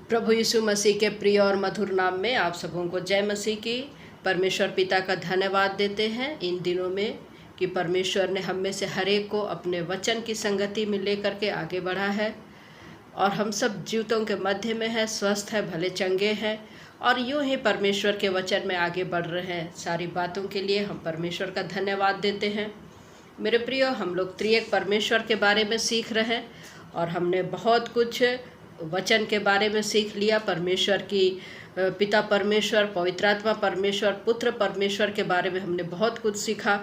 प्रभु यीशु मसीह के प्रिय और मधुर नाम में आप सबों को जय मसीह की। परमेश्वर पिता का धन्यवाद देते हैं इन दिनों में कि परमेश्वर ने हम में से हर एक को अपने वचन की संगति में लेकर के आगे बढ़ा है और हम सब जीवितों के मध्य में हैं, स्वस्थ है, भले चंगे हैं और यूं ही परमेश्वर के वचन में आगे बढ़ रहे हैं। सारी बातों के लिए हम परमेश्वर का धन्यवाद देते हैं। मेरे प्रियो, हम लोग त्रिएक परमेश्वर के बारे में सीख रहे हैं और हमने बहुत कुछ वचन के बारे में सीख लिया। परमेश्वर की पिता परमेश्वर, पवित्र आत्मा परमेश्वर, पुत्र परमेश्वर के बारे में हमने बहुत कुछ सीखा।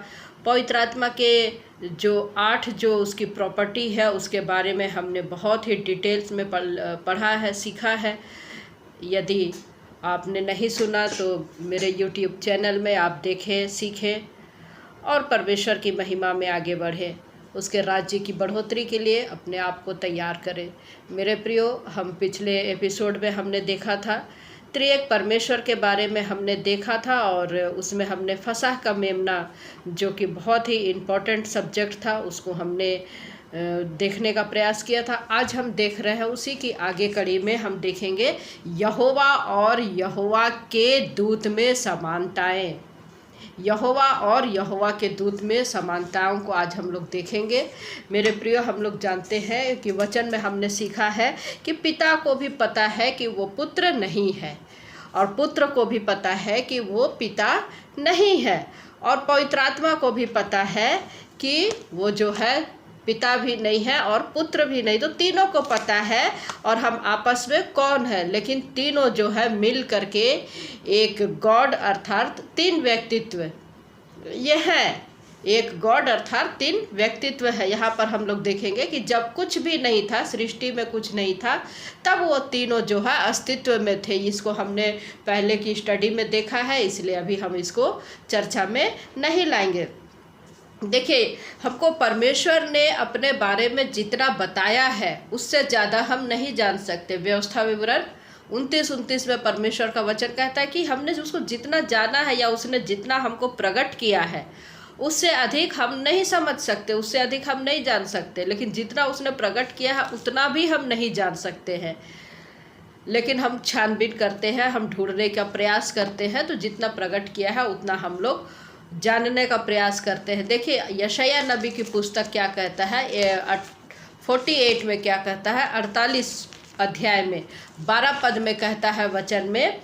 पवित्र आत्मा के जो 8 जो उसकी प्रॉपर्टी है उसके बारे में हमने बहुत ही डिटेल्स में पढ़ा है, सीखा है। यदि आपने नहीं सुना तो मेरे YouTube चैनल में आप देखें, सीखें और परमेश्वर की महिमा में आगे बढ़ें। उसके राज्य की बढ़ोतरी के लिए अपने आप को तैयार करें। मेरे प्रियो, हम पिछले एपिसोड में हमने देखा था त्रिएक परमेश्वर के बारे में हमने देखा था और उसमें हमने फसह का मेमना जो कि बहुत ही इम्पोर्टेंट सब्जेक्ट था उसको हमने देखने का प्रयास किया था। आज हम देख रहे हैं उसी की आगे कड़ी में हम देखेंगे यहोवा और यहोवा के दूत में समानताएं। यहोवा और यहोवा के दूत में समानताओं को आज हम लोग देखेंगे। मेरे प्रियो, हम लोग जानते हैं कि वचन में हमने सीखा है कि पिता को भी पता है कि वो पुत्र नहीं है और पुत्र को भी पता है कि वो पिता नहीं है और पवित्र आत्मा को भी पता है कि वो जो है पिता भी नहीं है और पुत्र भी नहीं। तो तीनों को पता है और हम आपस में कौन है, लेकिन तीनों जो है मिल करके एक गॉड अर्थात 3 व्यक्तित्व ये है। एक गॉड अर्थात 3 व्यक्तित्व है। यहाँ पर हम लोग देखेंगे कि जब कुछ भी नहीं था, सृष्टि में कुछ नहीं था, तब वो तीनों जो है अस्तित्व में थे। इसको हमने पहले की स्टडी में देखा है, इसलिए अभी हम इसको चर्चा में नहीं लाएंगे। देखिए, हमको परमेश्वर ने अपने बारे में जितना बताया है उससे ज़्यादा हम नहीं जान सकते। व्यवस्था विवरण 29 में परमेश्वर का वचन कहता है कि हमने उसको जितना जाना है या उसने जितना हमको प्रकट किया है उससे अधिक हम नहीं समझ सकते, उससे अधिक हम नहीं जान सकते। लेकिन जितना उसने प्रकट किया है उतना भी हम नहीं जान सकते हैं। लेकिन हम छानबीन करते हैं, हम ढूंढने का प्रयास करते हैं, तो जितना प्रकट किया है उतना हम लोग जानने का प्रयास करते हैं। देखिए, यशाया नबी की पुस्तक क्या कहता है, 48 में क्या कहता है, 48 अध्याय में 12 पद में कहता है वचन में,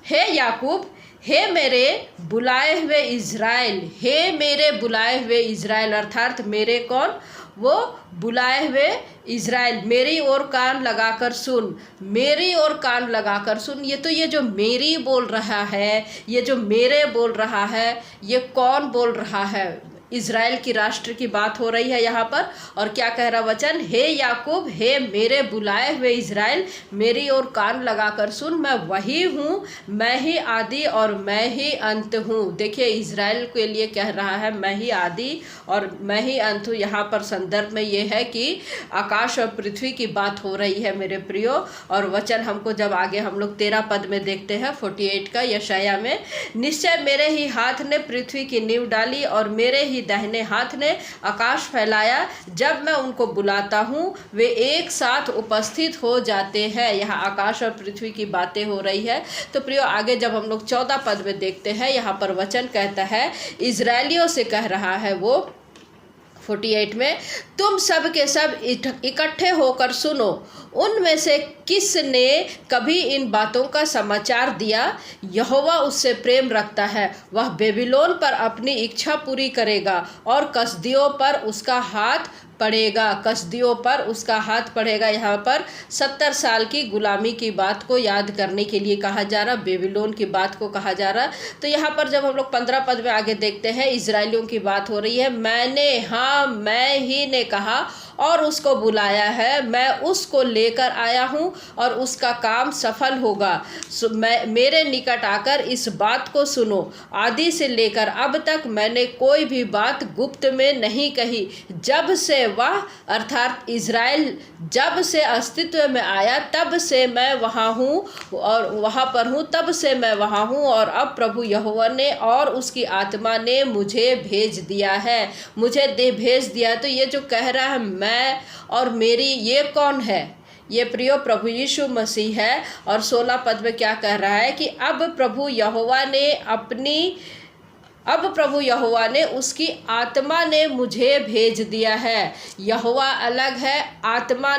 हे याकूब, हे मेरे बुलाए हुए इज़राइल, हे मेरे बुलाए हुए इज़राइल, अर्थात मेरे कौन, वो बुलाए हुए इज़राइल, मेरी ओर कान लगाकर सुन, मेरी ओर कान लगाकर सुन। ये जो मेरी बोल रहा है, ये जो मेरे बोल रहा है, ये कौन बोल रहा है? इज़राइल की राष्ट्र की बात हो रही है यहाँ पर। और क्या कह रहा वचन, हे याकूब, हे मेरे बुलाए हुए इज़राइल, मेरी ओर कान लगाकर सुन, मैं वही हूँ, मैं ही आदि और मैं ही अंत हूँ। देखिए, इज़राइल के लिए कह रहा है मैं ही आदि और मैं ही अंत हूँ। यहाँ पर संदर्भ में ये है कि आकाश और पृथ्वी की बात हो रही है मेरे प्रियो। और वचन हमको जब आगे हम लोग 13 पद में देखते हैं 48 का यशाया में, निश्चय मेरे ही हाथ ने पृथ्वी की नींव डाली और मेरे ही दाहिने हाथ ने आकाश फैलाया। जब मैं उनको बुलाता हूँ वे एक साथ उपस्थित हो जाते हैं। यहाँ आकाश और पृथ्वी की बातें हो रही है। तो प्रियो, आगे जब हम लोग 14 पद में देखते हैं, यहाँ पर वचन कहता है, इजरायलियों से कह रहा है वो 48 में, तुम सब के सब इकट्ठे होकर सुनो, उनमें से किसने कभी इन बातों का समाचार दिया? यहोवा उससे प्रेम रखता है, वह बेबीलोन पर अपनी इच्छा पूरी करेगा और कसदियों पर उसका हाथ पड़ेगा। कसदियों पर उसका हाथ पड़ेगा। यहाँ पर 70 साल की गुलामी की बात को याद करने के लिए कहा जा रहा, बेबीलोन की बात को कहा जा रहा। तो यहाँ पर जब हम लोग 15 पद में आगे देखते हैं, इजरायलियों की बात हो रही है। मैंने, हाँ मैं ही ने कहा और उसको बुलाया है, मैं उसको लेकर आया हूँ और उसका काम सफल होगा। मेरे निकट आकर इस बात को सुनो, आदि से लेकर अब तक मैंने कोई भी बात गुप्त में नहीं कही। जब से वह अर्थात इज़राइल जब से अस्तित्व में आया तब से मैं वहाँ हूँ और वहाँ पर हूँ, तब से मैं वहाँ हूँ और अब प्रभु यहोवा ने और उसकी आत्मा ने मुझे भेज दिया है, मुझे भेज दिया। तो ये जो कह रहा है मैं और मेरी, ये कौन है? ये प्रियो प्रभु यीशु मसीह है। और 16 पद में क्या कह रहा है कि अब प्रभु यहोवा ने उसकी आत्मा ने मुझे भेज दिया है। यहोवा अलग है, आत्मा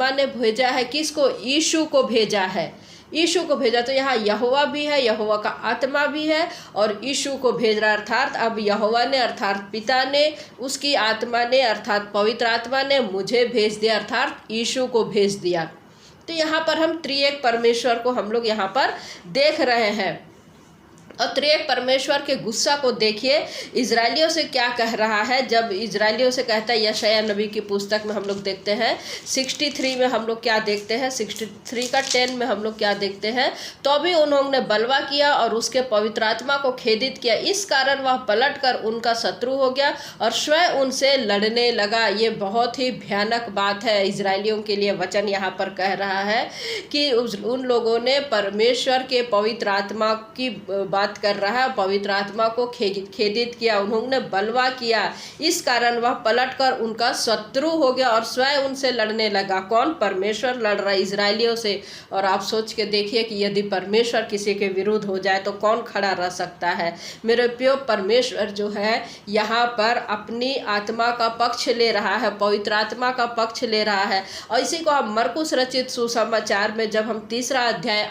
ने भेजा है। किसको? यीशु को भेजा है। यीशु को भेजा। तो यहाँ यहोवा भी है, यहोवा का आत्मा भी है और यीशु को भेज रहा। अर्थात अब यहोवा ने अर्थात पिता ने, उसकी आत्मा ने अर्थात पवित्र आत्मा ने मुझे भेज दिया अर्थात यीशु को भेज दिया। तो यहाँ पर हम त्रिएक परमेश्वर को हम लोग यहाँ पर देख रहे हैं। और त्रिएक परमेश्वर के गुस्सा को देखिए इजरायलियों से क्या कह रहा है। जब इजरायलियों से कहता है, यशायाह नबी की पुस्तक में हम लोग देखते हैं 63 में हम लोग क्या देखते हैं, 63 का 10 में हम लोग क्या देखते हैं, तो भी उन्होंने बलवा किया और उसके पवित्र आत्मा को खेदित किया, इस कारण वह पलटकर उनका शत्रु हो गया और स्वयं उनसे लड़ने लगा। ये बहुत ही भयानक बात है इजरायलियों के लिए। वचन यहाँ पर कह रहा है कि उन लोगों ने परमेश्वर के पवित्र आत्मा की बात कर रहा है, पवित्र आत्मा को खेदित किया, उन्होंने बलवा किया, इस कारण वह पलटकर उनका शत्रु हो गया और स्वयं उनसे लड़ने लगा। कौन? परमेश्वर लड़ रहा है इजरायलियों से। और आप सोच के देखिए कि यदि परमेश्वर किसी के विरुद्ध हो जाए तो कौन खड़ा रह सकता है। मेरे प्रियो, परमेश्वर जो है यहाँ पर अपनी आत्मा का पक्ष ले रहा है, पवित्र आत्मा का पक्ष ले रहा है। और इसी को हम मरकुस रचित सुसमाचार में जब हम 3 अध्याय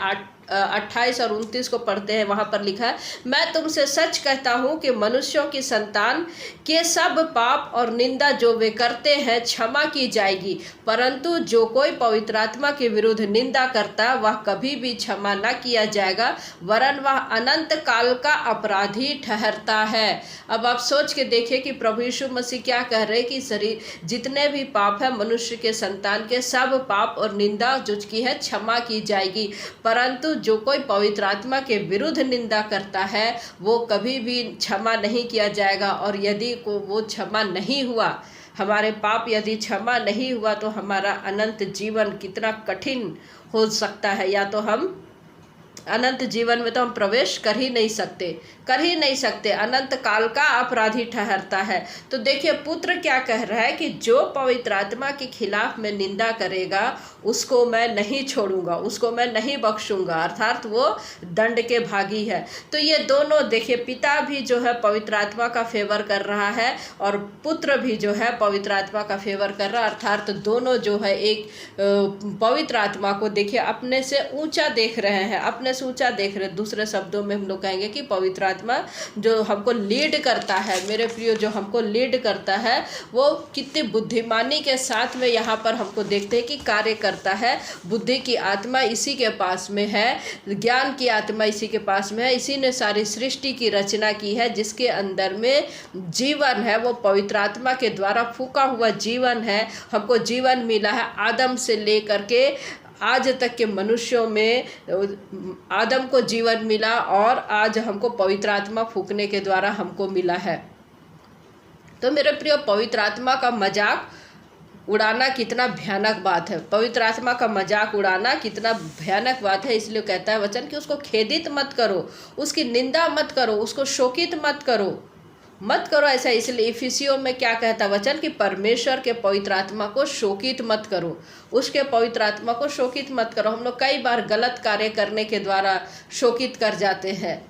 28 और 29 को पढ़ते हैं, वहाँ पर लिखा है, मैं तुमसे सच कहता हूँ कि मनुष्यों की संतान के सब पाप और निंदा जो वे करते हैं क्षमा की जाएगी, परंतु जो कोई पवित्र आत्मा के विरुद्ध निंदा करता वह कभी भी क्षमा न किया जाएगा, वरन वह अनंत काल का अपराधी ठहरता है। अब आप सोच के देखिए कि प्रभु यीशु मसीह क्या कह रहे हैं कि शरीर जितने भी पाप है मनुष्य के संतान के, सब पाप और निंदा जो की है क्षमा की जाएगी, परंतु जो कोई पवित्र आत्मा के विरुद्ध निंदा करता है वो कभी भी क्षमा नहीं किया जाएगा। और यदि को वो क्षमा नहीं हुआ, हमारे पाप यदि क्षमा नहीं हुआ, तो हमारा अनंत जीवन कितना कठिन हो सकता है। या तो हम अनंत जीवन में तो हम प्रवेश कर ही नहीं सकते, अनंत काल का अपराधी ठहरता है। तो देखिए पुत्र क्या कह रहा है कि जो पवित्र आत्मा के खिलाफ में निंदा करेगा उसको मैं नहीं छोड़ूंगा, उसको मैं नहीं बख्शूंगा, अर्थात वो दंड के भागी है। तो ये दोनों देखिए, पिता भी जो है पवित्र आत्मा का फेवर कर रहा है और पुत्र भी जो है पवित्र आत्मा का फेवर कर रहा है, अर्थात दोनों जो है एक पवित्र आत्मा को देखिए अपने से ऊंचा देख रहे हैं, अपने से ऊंचा देख रहे हैं। दूसरे शब्दों में हम लोग कहेंगे कि पवित्र आत्मा जो हमको लीड करता है, मेरे प्रियो, जो हमको लीड करता है वो कितनी बुद्धिमानी के साथ में यहाँ पर हमको देखते हैं कि कार्य करता है। बुद्धि की आत्मा इसी के पास में है, ज्ञान की आत्मा इसी के पास में है, इसी ने सारी सृष्टि की रचना की है, जिसके अंदर में जीवन है वो पवित्र आत्मा के द्वारा फूका हुआ जीवन है। हमको जीवन मिला है आदम से लेकर के आज तक के मनुष्यों में, आदम को जीवन मिला और आज हमको पवित्र आत्मा फूकने के द्वारा हमको मिला है। तो मेरे प्रिय, पवित्र आत्मा का मजाक उड़ाना कितना भयानक बात है, पवित्र आत्मा का मजाक उड़ाना कितना भयानक बात है। इसलिए कहता है वचन कि उसको खेदित मत करो, उसकी निंदा मत करो, उसको शोकित मत करो ऐसा। इसलिए इफिसियों में क्या कहता है वचन कि परमेश्वर के पवित्र आत्मा को शोकित मत करो, उसके पवित्र आत्मा को शोकित मत करो। हम लोग कई बार गलत कार्य करने के द्वारा शोकित कर जाते हैं,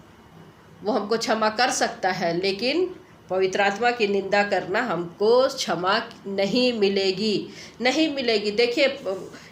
वो हमको क्षमा कर सकता है, लेकिन पवित्र आत्मा की निंदा करना हमको क्षमा नहीं मिलेगी। देखिए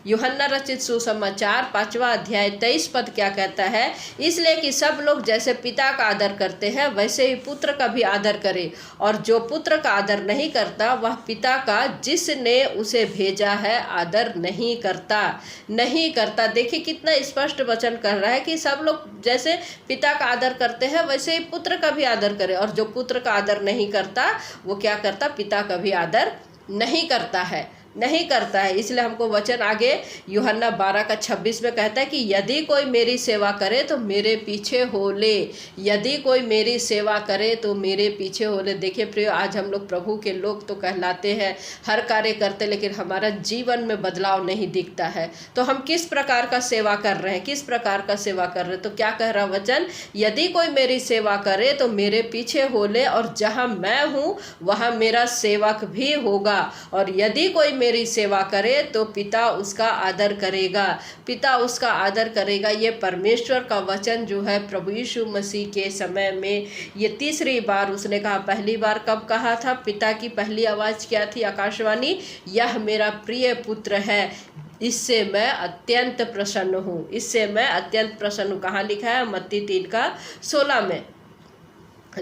यूहन्ना रचित सुसमाचार 5वां अध्याय 23 पद क्या कहता है, इसलिए कि सब लोग जैसे पिता का आदर करते हैं वैसे ही पुत्र का भी आदर करे, और जो पुत्र का आदर नहीं करता वह पिता का जिसने उसे भेजा है आदर नहीं करता। देखिए कितना स्पष्ट वचन कर रहा है कि सब लोग जैसे पिता का आदर करते हैं वैसे ही पुत्र का भी आदर करे, और जो पुत्र का आदर नहीं करता वो क्या करता, पिता का भी आदर नहीं करता है। इसलिए हमको वचन आगे यूहन्ना 12 का 26 में कहता है कि यदि कोई मेरी सेवा करे तो मेरे पीछे हो ले, यदि कोई मेरी सेवा करे तो मेरे पीछे हो ले। देखिए प्रियो, आज हम लोग प्रभु के लोग तो कहलाते हैं, हर कार्य करते, लेकिन हमारा जीवन में बदलाव नहीं दिखता है। तो हम किस प्रकार का सेवा कर रहे हैं, तो क्या कह रहा वचन, यदि कोई मेरी सेवा करे तो मेरे पीछे हो ले, और जहाँ मैं हूँ वहाँ मेरा सेवक भी होगा, और यदि कोई मेरी सेवा करे तो पिता उसका आदर करेगा, पिता उसका आदर करेगा। ये परमेश्वर का वचन जो है प्रभु यीशु मसीह के समय में ये तीसरी बार उसने कहा। पहली बार कब कहा था? पिता की पहली आवाज़ क्या थी? आकाशवाणी, यह मेरा प्रिय पुत्र है, इससे मैं अत्यंत प्रसन्न हूँ, इससे मैं अत्यंत प्रसन्न हूँ। कहाँ लिखा है? मत्ती 3:16 में।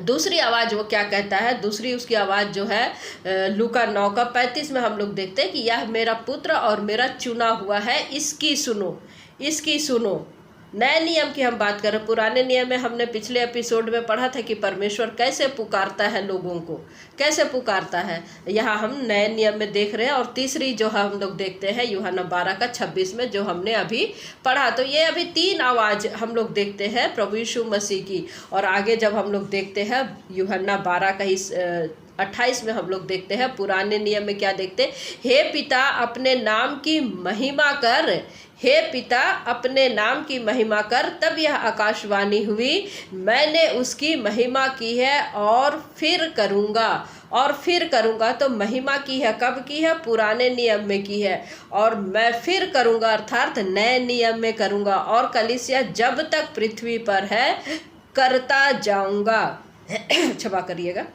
दूसरी आवाज़ वो क्या कहता है? दूसरी उसकी आवाज़ जो है लूका 9:35 में हम लोग देखते हैं कि यह मेरा पुत्र और मेरा चुना हुआ है, इसकी सुनो, इसकी सुनो। नए नियम की हम बात करें, पुराने नियम में हमने पिछले एपिसोड में पढ़ा था कि परमेश्वर कैसे पुकारता है लोगों को, कैसे पुकारता है। यहाँ हम नए नियम में देख रहे हैं। और तीसरी जो हम लोग देखते हैं यूहन्ना 12:26 में, जो हमने अभी पढ़ा। तो ये अभी 3 आवाज़ हम लोग देखते हैं प्रभु यीशु मसीह की। और आगे जब हम लोग देखते हैं यूहन्ना 12:28 में हम लोग देखते हैं, पुराने नियम में क्या देखते? हे पिता अपने नाम की महिमा कर, हे पिता अपने नाम की महिमा कर। तब यह आकाशवाणी हुई, मैंने उसकी महिमा की है और फिर करूँगा, और फिर करूँगा। तो महिमा की है, कब की है? पुराने नियम में की है। और मैं फिर करूँगा अर्थात नए नियम में करूँगा। और कलीसिया जब तक पृथ्वी पर है करता जाऊँगा। क्षमा करिएगा,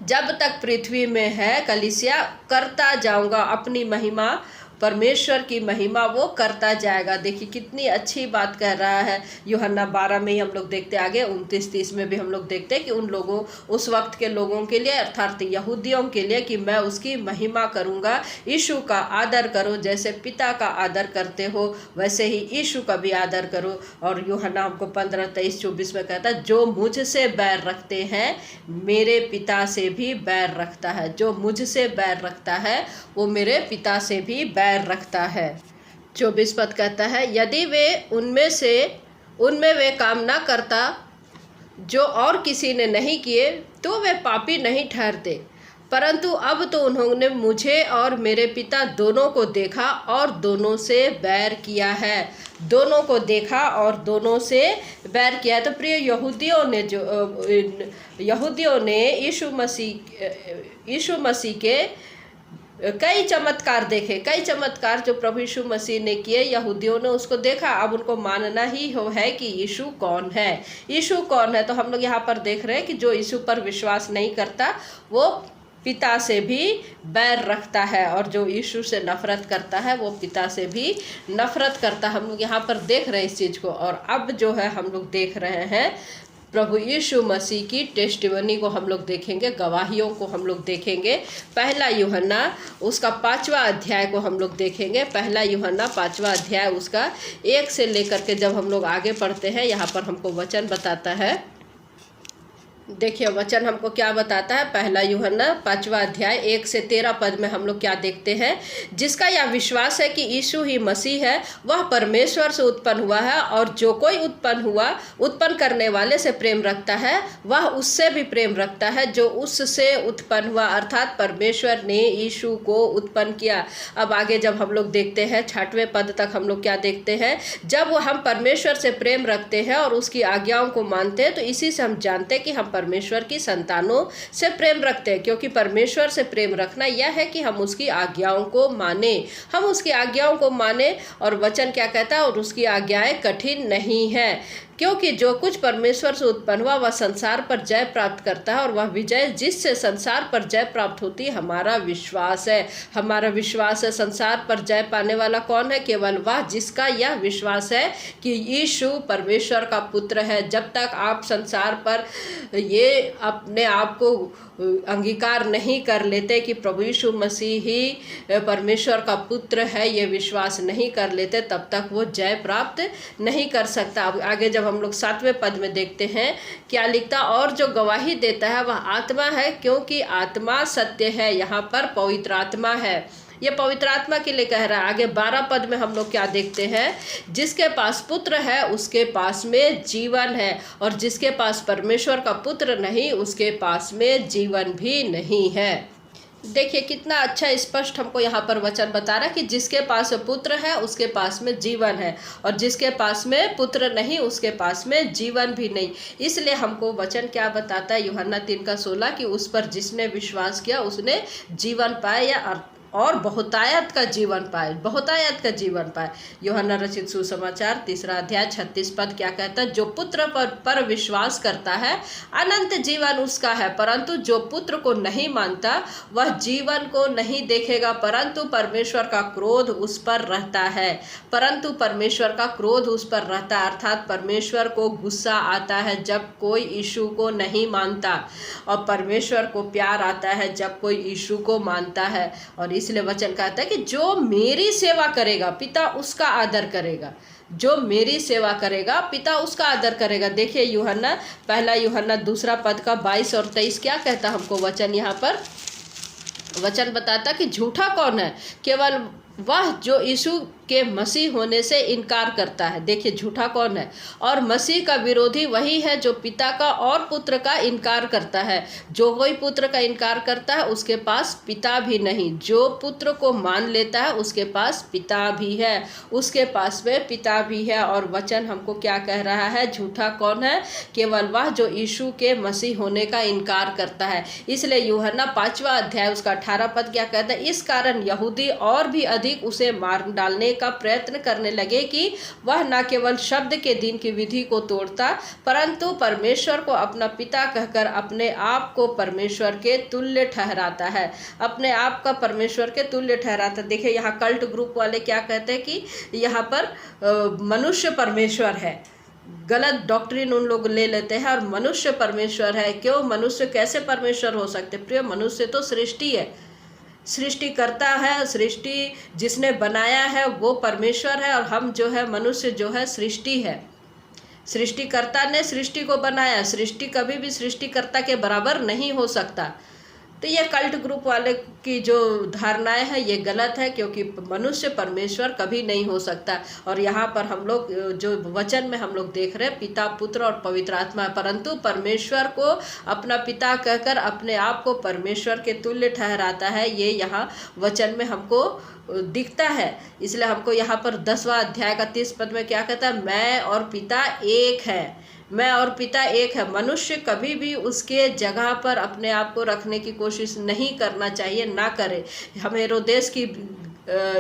जब तक पृथ्वी में है कलीसिया करता जाऊँगा अपनी महिमा, परमेश्वर की महिमा वो करता जाएगा। देखिए कितनी अच्छी बात कह रहा है। यूहन्ना 12 में ही हम लोग देखते, आगे 29-30 में भी हम लोग देखते हैं कि उन लोगों, उस वक्त के लोगों के लिए अर्थात यहूदियों के लिए, कि मैं उसकी महिमा करूंगा। यीशु का आदर करो, जैसे पिता का आदर करते हो वैसे ही यीशु का भी आदर करो। और यूहन्ना हमको 15, 23, 24 में कहता है, जो मुझसे बैर रखते हैं मेरे पिता से भी बैर रखता है। जो मुझसे बैर रखता है वो मेरे पिता से भी बैर रखता है। 24 पद कहता है, यदि वे उनमें वे काम ना करता जो और किसी ने नहीं किए तो वे पापी नहीं ठहरते, परंतु अब तो उन्होंने मुझे और मेरे पिता दोनों को देखा और दोनों से बैर किया है। दोनों को देखा और दोनों से बैर किया है। तो प्रिय यहूदियों ने यीशु मसीह के कई चमत्कार देखे, कई चमत्कार जो प्रभु यीशु मसीह ने किए, यहूदियों ने उसको देखा। अब उनको मानना ही है कि यीशु कौन है, यीशु कौन है। तो हम लोग यहाँ पर देख रहे हैं कि जो यीशु पर विश्वास नहीं करता वो पिता से भी बैर रखता है, और जो यीशु से नफरत करता है वो पिता से भी नफरत करता है। हम लोग यहाँ पर देख रहे हैं इस चीज़ को। और अब जो है हम लोग देख रहे हैं प्रभु यीशु मसीह की टेस्टिमनी को हम लोग देखेंगे, गवाहियों को हम लोग देखेंगे। पहला यूहन्ना उसका 5वां अध्याय को हम लोग देखेंगे। पहला यूहन्ना 5वां अध्याय उसका 1 से लेकर के जब हम लोग आगे पढ़ते हैं, यहाँ पर हमको वचन बताता है। देखिए वचन हमको क्या बताता है। पहला यूहन्ना 5वां अध्याय 1 से 13 पद में हम लोग क्या देखते हैं, जिसका यह विश्वास है कि यीशु ही मसीह है, वह परमेश्वर से उत्पन्न हुआ है, और जो कोई उत्पन्न करने वाले से प्रेम रखता है वह उससे भी प्रेम रखता है जो उससे उत्पन्न हुआ, अर्थात परमेश्वर ने यीशु को उत्पन्न किया। अब आगे जब हम लोग देखते हैं 6वें पद तक हम लोग क्या देखते हैं, जब हम परमेश्वर से प्रेम रखते हैं और उसकी आज्ञाओं को मानते हैं तो इसी से हम जानते हैं कि हम परमेश्वर की संतानों से प्रेम रखते हैं। क्योंकि परमेश्वर से प्रेम रखना यह है कि हम उसकी आज्ञाओं को माने, हम उसकी आज्ञाओं को माने। और वचन क्या कहता है, और उसकी आज्ञाएं कठिन नहीं है, क्योंकि जो कुछ परमेश्वर से उत्पन्न हुआ वह संसार पर जय प्राप्त करता है, और वह विजय जिससे संसार पर जय प्राप्त होती है हमारा विश्वास है। हमारा विश्वास है। संसार पर जय पाने वाला कौन है? केवल वह जिसका यह विश्वास है कि यीशु परमेश्वर का पुत्र है। जब तक आप संसार पर ये अपने आप को अंगीकार नहीं कर लेते कि प्रभु यीशु मसीह ही परमेश्वर का पुत्र है, ये विश्वास नहीं कर लेते, तब तक वो जय प्राप्त नहीं कर सकता। अब आगे जब हम लोग 7वें पद में देखते हैं क्या लिखता, और जो गवाही देता है वह आत्मा है, क्योंकि आत्मा सत्य है। यहाँ पर पवित्र आत्मा है, ये पवित्र आत्मा के लिए कह रहा है। आगे 12 पद में हम लोग क्या देखते हैं, जिसके पास पुत्र है उसके पास में जीवन है, और जिसके पास परमेश्वर का पुत्र नहीं उसके पास में जीवन भी नहीं है। देखिए कितना अच्छा स्पष्ट हमको यहाँ पर वचन बता रहा है कि जिसके पास पुत्र है उसके पास में जीवन है, और जिसके पास में पुत्र नहीं उसके पास में जीवन भी नहीं। इसलिए हमको वचन क्या बताता है यूहन्ना 3:16 कि उस पर जिसने विश्वास किया उसने जीवन पाया, या और बहुतायत का जीवन पाए, बहुतायत का जीवन पाए। यूहन्ना रचित सुसमाचार 3 अध्याय 36 पद क्या कहता है? जो पुत्र पर विश्वास करता है अनंत जीवन उसका है, परंतु जो पुत्र को नहीं मानता वह जीवन को नहीं देखेगा, परंतु परमेश्वर का क्रोध उस पर रहता है। परंतु परमेश्वर का क्रोध उस पर रहता है, अर्थात परमेश्वर को गुस्सा आता है जब कोई यीशु को नहीं मानता, और परमेश्वर को प्यार आता है जब कोई यीशु को मानता है। और इसलिए वचन कहता है कि जो मेरी सेवा करेगा पिता उसका आदर करेगा, जो मेरी सेवा करेगा पिता उसका आदर करेगा। देखिए यूहन्ना 1 यूहन्ना 2 पद का 22 और 23 क्या कहता हमको वचन? यहाँ पर वचन बताता कि झूठा कौन है? केवल वह जो यीशु के मसीह होने से इनकार करता है। देखिए झूठा कौन है? और मसीह का विरोधी वही है जो पिता का और पुत्र का इनकार करता है। जो कोई पुत्र का इनकार करता है उसके पास पिता भी नहीं, जो पुत्र को मान लेता है उसके पास पिता भी है, उसके पास में पिता भी है। और वचन हमको क्या कह रहा है? झूठा कौन है? केवल वह जो यीशु के मसीह होने का इनकार करता है। इसलिए यूहन्ना 5वां अध्याय उसका 18 पद क्या कहता है? इस कारण यहूदी और भी अधिक उसे मार डालने का प्रयत्न करने लगे कि वह न केवल शब्द के दिन की विधि को तोड़ता, परंतु परमेश्वर को अपना पिता कहकर अपने आप को परमेश्वर के तुल्य ठहराता है, अपने आप का परमेश्वर के तुल्य ठहराता। देखिए यहाँ कल्ट ग्रुप वाले क्या कहते हैं कि यहाँ पर मनुष्य परमेश्वर है। गलत डॉक्ट्रिन उन लोग ले लेते हैं और मनुष्य परमेश्वर है। क्यों? मनुष्य कैसे परमेश्वर हो सकते? प्रिय, मनुष्य तो सृष्टि है, सृष्टि करता है, सृष्टि जिसने बनाया है वो परमेश्वर है, और हम जो है मनुष्य जो है सृष्टि है। सृष्टिकर्ता ने सृष्टि को बनाया, सृष्टि कभी भी सृष्टिकर्ता के बराबर नहीं हो सकता। तो ये कल्ट ग्रुप वाले की जो धारणाएं हैं ये गलत है, क्योंकि मनुष्य परमेश्वर कभी नहीं हो सकता। और यहाँ पर हम लोग जो वचन में हम लोग देख रहे हैं पिता, पुत्र और पवित्र आत्मा, परंतु परमेश्वर को अपना पिता कहकर अपने आप को परमेश्वर के तुल्य ठहराता है, ये यहाँ वचन में हमको दिखता है। इसलिए हमको यहाँ पर 10वां अध्याय का 30 पद में क्या कहता है? मैं और पिता एक है, मैं और पिता एक है। मनुष्य कभी भी उसके जगह पर अपने आप को रखने की कोशिश नहीं करना चाहिए, ना करे। हम हेरोदेस की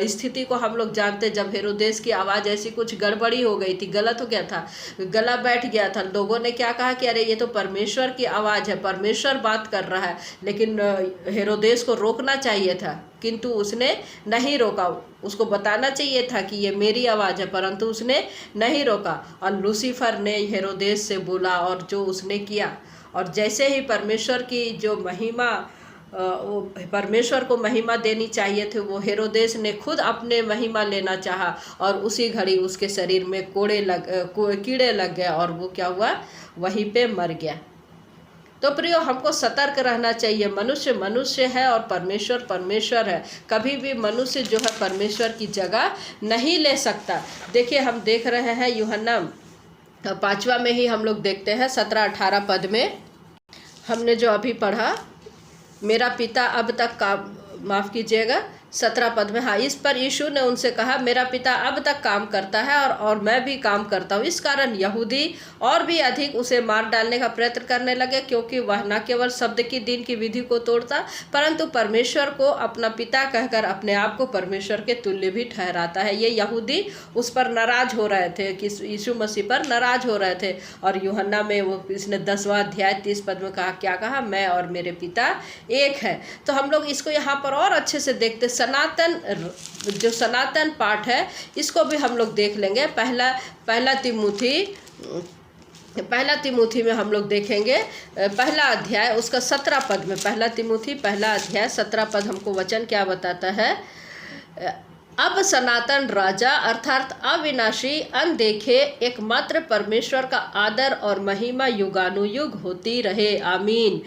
स्थिति को हम लोग जानते, जब हेरोदेस की आवाज़ ऐसी कुछ गड़बड़ी हो गई थी, गलत हो गया था, गला बैठ गया था, लोगों ने क्या कहा कि अरे ये तो परमेश्वर की आवाज़ है, परमेश्वर बात कर रहा है। लेकिन हेरोदेस को रोकना चाहिए था, किंतु उसने नहीं रोका। उसको बताना चाहिए था कि ये मेरी आवाज़ है, परंतु उसने नहीं रोका। और लूसीफर ने हेरोदेस से बोला और जो उसने किया, और जैसे ही परमेश्वर की जो महिमा, वो परमेश्वर को महिमा देनी चाहिए थी, वो हेरोदेस ने खुद अपने महिमा लेना चाहा, और उसी घड़ी उसके शरीर में कीड़े लग गए, और वो क्या हुआ? वहीं पे मर गया। तो प्रियो, हमको सतर्क रहना चाहिए। मनुष्य मनुष्य है और परमेश्वर परमेश्वर है। कभी भी मनुष्य जो है परमेश्वर की जगह नहीं ले सकता। देखिए हम देख रहे हैं यूहन्ना 5वां में ही हम लोग देखते हैं 17-18 पद में हमने जो अभी पढ़ा, मेरा पिता अब तक काम, माफ़ कीजिएगा 17 पद में, हाँ, इस पर यीशु ने उनसे कहा, मेरा पिता अब तक काम करता है और मैं भी काम करता हूँ। इस कारण यहूदी और भी अधिक उसे मार डालने का प्रयत्न करने लगे, क्योंकि वह न केवल शब्द की दिन की विधि को तोड़ता, परंतु परमेश्वर को अपना पिता कहकर अपने आप को परमेश्वर के तुल्य भी ठहराता है। ये यहूदी उस पर नाराज हो रहे थे, कि यीशु मसीह पर नाराज हो रहे थे। और यूहन्ना में वो इसने 10वां अध्याय 30 पद में कहा, क्या कहा? मैं और मेरे पिता एक है। तो हम लोग इसको यहाँ पर और अच्छे से देखते, सनातन पाठ है, इसको भी हम लोग देख लेंगे। पहला तिमुथी में हम लोग देखेंगे, पहला अध्याय उसका 17 पद में, पहला तिमुथी पहला अध्याय 17 पद हमको वचन क्या बताता है? अब सनातन राजा अर्थात अविनाशी, अनदेखे, एकमात्र परमेश्वर का आदर और महिमा युगानुयुग होती रहे, आमीन।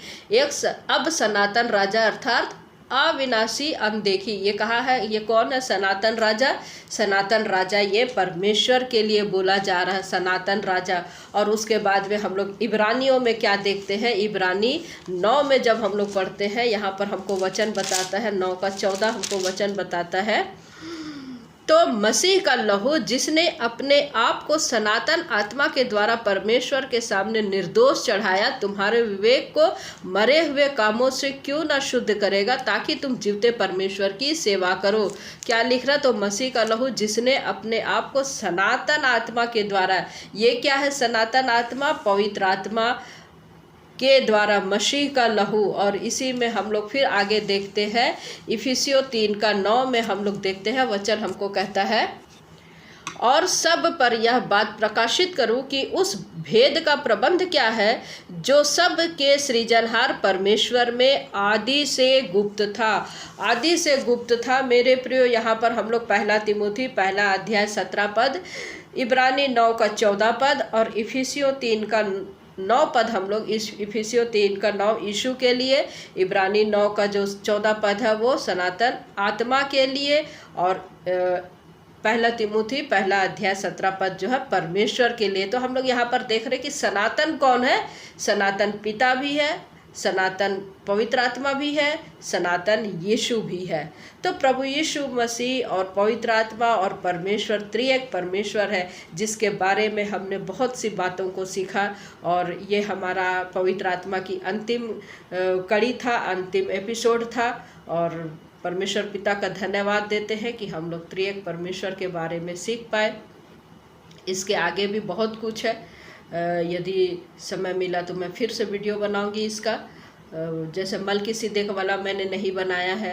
अब सनातन राजा अर्थात अविनाशी, अनदेखी, ये कहा है, ये कौन है? सनातन राजा। सनातन राजा ये परमेश्वर के लिए बोला जा रहा है, सनातन राजा। और उसके बाद में हम लोग इब्रानियों में क्या देखते हैं? इब्रानी 9 में जब हम लोग पढ़ते हैं, यहाँ पर हमको वचन बताता है, 9 का 14 हमको वचन बताता है, तो मसीह का लहू जिसने अपने आप को सनातन आत्मा के द्वारा परमेश्वर के सामने निर्दोष चढ़ाया, तुम्हारे विवेक को मरे हुए कामों से क्यों ना शुद्ध करेगा, ताकि तुम जीवते परमेश्वर की सेवा करो। क्या लिख रहा? तो मसीह का लहू जिसने अपने आप को सनातन आत्मा के द्वारा, ये क्या है सनातन आत्मा? पवित्र आत्मा के द्वारा मसीह का लहू। और इसी में हम लोग फिर आगे देखते हैं, इफिसियों 3:9 में हम लोग देखते हैं, वचन हमको कहता है, और सब पर यह बात प्रकाशित करूं कि उस भेद का प्रबंध क्या है जो सब के सृजनहार परमेश्वर में आदि से गुप्त था। आदि से गुप्त था मेरे प्रियो। यहाँ पर हम लोग 1 तिमुथी 1 अध्याय 17 पद, इब्रानी 9:14 पद और इफिसियों 3:9 पद हम लोग, इस इफिसियों 3:9 यीशु के लिए, इब्रानी 9:14 पद है वो सनातन आत्मा के लिए, और 1 तिमुथी 1 अध्याय 17 पद जो है परमेश्वर के लिए। तो हम लोग यहाँ पर देख रहे हैं कि सनातन कौन है? सनातन पिता भी है, सनातन पवित्र आत्मा भी है, सनातन यीशु भी है। तो प्रभु यीशु मसीह और पवित्र आत्मा और परमेश्वर त्रिएक परमेश्वर है, जिसके बारे में हमने बहुत सी बातों को सीखा। और ये हमारा पवित्र आत्मा की अंतिम कड़ी था, अंतिम एपिसोड था। और परमेश्वर पिता का धन्यवाद देते हैं कि हम लोग त्रिएक परमेश्वर के बारे में सीख पाए। इसके आगे भी बहुत कुछ है, यदि समय मिला तो मैं फिर से वीडियो बनाऊंगी इसका। जैसे मलकीसिदक वाला मैंने नहीं बनाया है,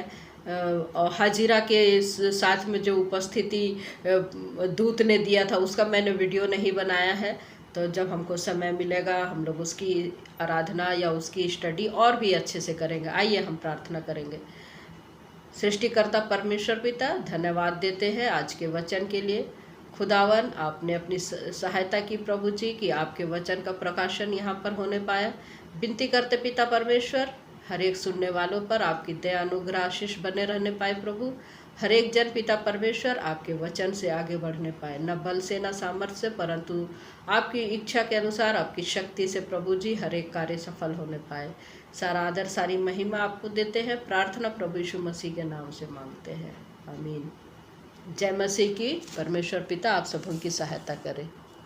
और हाजिरा के साथ में जो उपस्थिति दूत ने दिया था उसका मैंने वीडियो नहीं बनाया है। तो जब हमको समय मिलेगा हम लोग उसकी आराधना या उसकी स्टडी और भी अच्छे से करेंगे। आइए हम प्रार्थना करेंगे। सृष्टिकर्ता परमेश्वर पिता, धन्यवाद देते हैं आज के वचन के लिए। खुदावन, आपने अपनी सहायता की प्रभु जी कि आपके वचन का प्रकाशन यहाँ पर होने पाया। विनती करते पिता परमेश्वर, हर एक सुनने वालों पर आपकी दया अनुग्रह आशीष बने रहने पाए प्रभु। हर एक जन पिता परमेश्वर आपके वचन से आगे बढ़ने पाए, न बल से न सामर्थ्य से, परंतु आपकी इच्छा के अनुसार आपकी शक्ति से प्रभु जी हर एक कार्य सफल होने पाए। सारा आदर सारी महिमा आपको देते हैं। प्रार्थना प्रभु यीशु मसीह के नाम से मांगते हैं, आमीन। जय मसीह की। परमेश्वर पिता आप सबों की सहायता करे।